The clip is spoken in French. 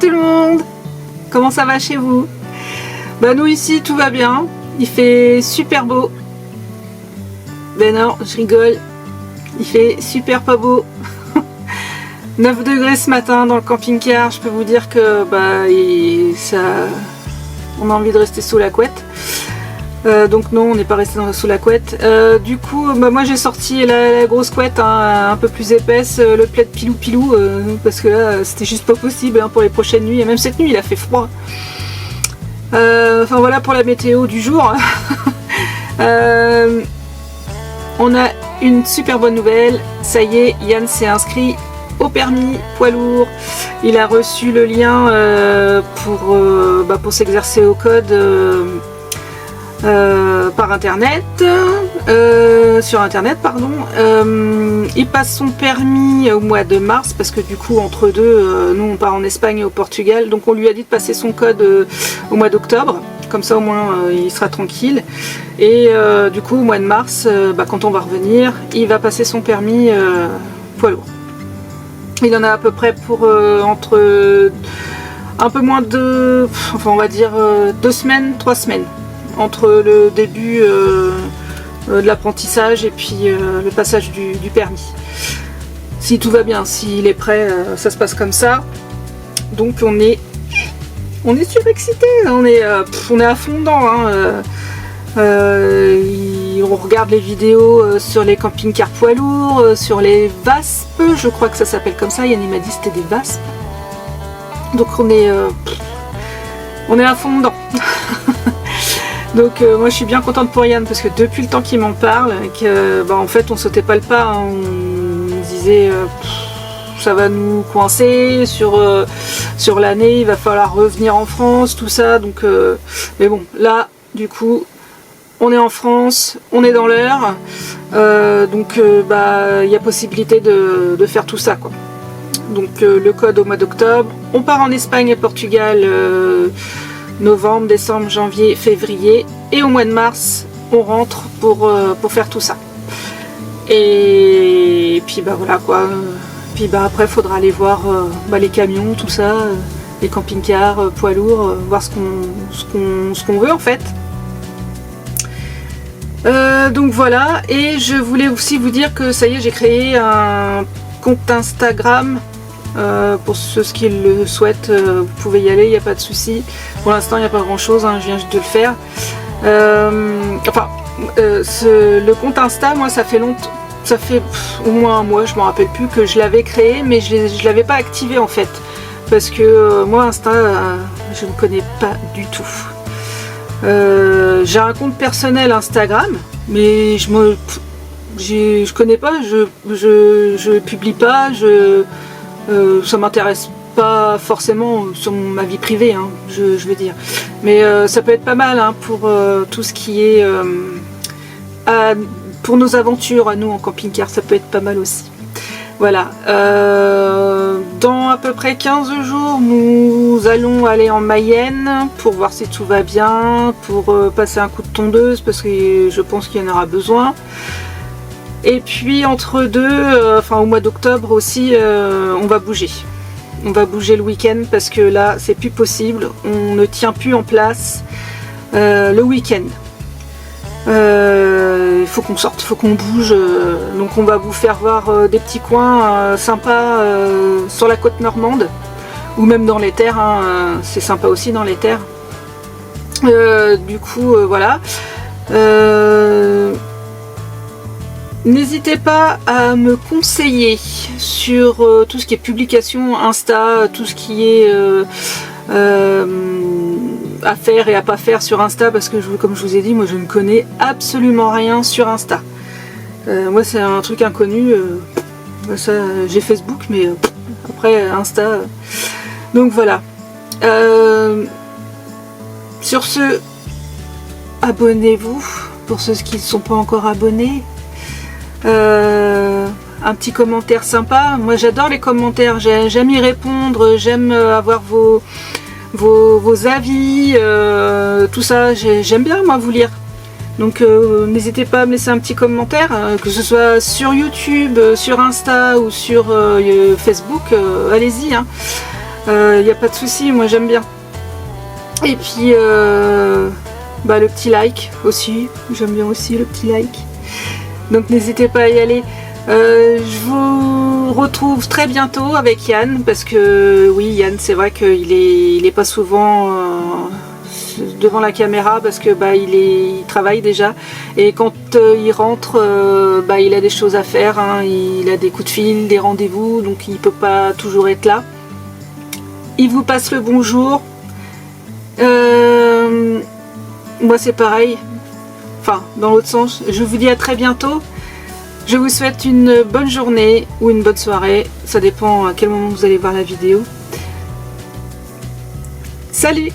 tout le monde! Comment ça va chez vous? Bah nous ici tout va bien, il fait super beau. Ben non, je rigole, il fait super pas beau. 9 degrés ce matin dans le camping-car, je peux vous dire que bah, on a envie de rester sous la couette. Donc non, on n'est pas resté sous la couette. Du coup, bah, moi j'ai sorti la grosse couette un peu plus épaisse, le plaid pilou-pilou, parce que là c'était juste pas possible hein, pour les prochaines nuits. Et même cette nuit il a fait froid. Enfin voilà pour la météo du jour. On a une super bonne nouvelle, ça y est, Yann s'est inscrit au permis poids lourd. Il a reçu le lien pour s'exercer au code par internet, sur internet pardon. Il passe son permis au mois de mars parce que du coup entre deux nous on part en Espagne et au Portugal, donc on lui a dit de passer son code au mois d'octobre, comme ça au moins il sera tranquille. Et du coup au mois de mars, quand on va revenir, il va passer son permis poids lourd. Il en a à peu près pour entre un peu moins de, enfin on va dire 2 semaines, 3 semaines entre le début de l'apprentissage et puis le passage du permis. Si tout va bien, s'il est prêt, ça se passe comme ça. Donc on est surexcité, on est à fond dedans. Hein. On regarde les vidéos sur les camping-cars poids lourds, sur les VASP, je crois que ça s'appelle comme ça. Yann m'a dit que c'était des VASP. Donc on est à fond dedans. Donc moi je suis bien contente pour Yann parce que depuis le temps qu'il m'en parle, en fait on sautait pas le pas, hein. On disait ça va nous coincer sur l'année, il va falloir revenir en France, tout ça. Donc mais bon, là du coup on est en France, on est dans l'heure, donc il y a possibilité de faire tout ça quoi. Donc le code au mois d'octobre, on part en Espagne et Portugal novembre, décembre, janvier, février, et au mois de mars on rentre pour faire tout ça. Et puis voilà quoi. Puis après faudra aller voir les camions, tout ça, les camping-cars, poids lourds, voir ce qu'on veut en fait. Donc voilà, et je voulais aussi vous dire que ça y est, j'ai créé un compte Instagram. Pour ceux qui le souhaitent, vous pouvez y aller, il n'y a pas de souci. Pour l'instant il n'y a pas grand chose, hein, je viens juste de le faire. Le compte Insta, moi ça fait longtemps, ça fait au moins un mois, je ne me rappelle plus, que je l'avais créé, mais je ne l'avais pas activé en fait. Parce que moi Insta, je ne connais pas du tout. J'ai un compte personnel Instagram, mais je connais pas, je publie pas, ça m'intéresse pas forcément sur ma vie privée, hein, je veux dire. Mais ça peut être pas mal hein, pour tout ce qui est pour nos aventures à nous en camping-car, ça peut être pas mal aussi. Voilà. Dans à peu près 15 jours, nous allons aller en Mayenne pour voir si tout va bien, pour passer un coup de tondeuse parce que je pense qu'il y en aura besoin. Et puis entre deux, au mois d'octobre aussi, on va bouger. On va bouger le week-end parce que là, c'est plus possible. On ne tient plus en place le week-end. Il faut qu'on sorte, il faut qu'on bouge. Donc on va vous faire voir des petits coins sympas sur la côte normande. Ou même dans les terres, hein, c'est sympa aussi dans les terres. Du coup, voilà. N'hésitez pas à me conseiller sur tout ce qui est publication Insta, tout ce qui est à faire et à pas faire sur Insta, parce que comme je vous ai dit, moi je ne connais absolument rien sur Insta. Moi c'est un truc inconnu. J'ai Facebook, mais après Insta. Donc voilà. Sur ce, abonnez-vous pour ceux qui ne sont pas encore abonnés. Un petit commentaire sympa. Moi j'adore les commentaires, j'aime y répondre, j'aime avoir vos avis, tout ça, j'aime bien moi vous lire. Donc n'hésitez pas à me laisser un petit commentaire, que ce soit sur YouTube, sur Insta ou sur Facebook, allez-y. Hein. Il n'y a pas de souci, moi j'aime bien. Et puis le petit like aussi, j'aime bien aussi le petit like. Donc n'hésitez pas à y aller. Je vous retrouve très bientôt avec Yann, parce que oui, Yann, c'est vrai qu'il est pas souvent devant la caméra, parce que il travaille déjà, et quand il rentre, il a des choses à faire, hein, il a des coups de fil, des rendez-vous, donc il peut pas toujours être là. Il vous passe le bonjour. Moi c'est pareil, enfin dans l'autre sens. Je vous dis à très bientôt. Je vous souhaite une bonne journée ou une bonne soirée, ça dépend à quel moment vous allez voir la vidéo. Salut!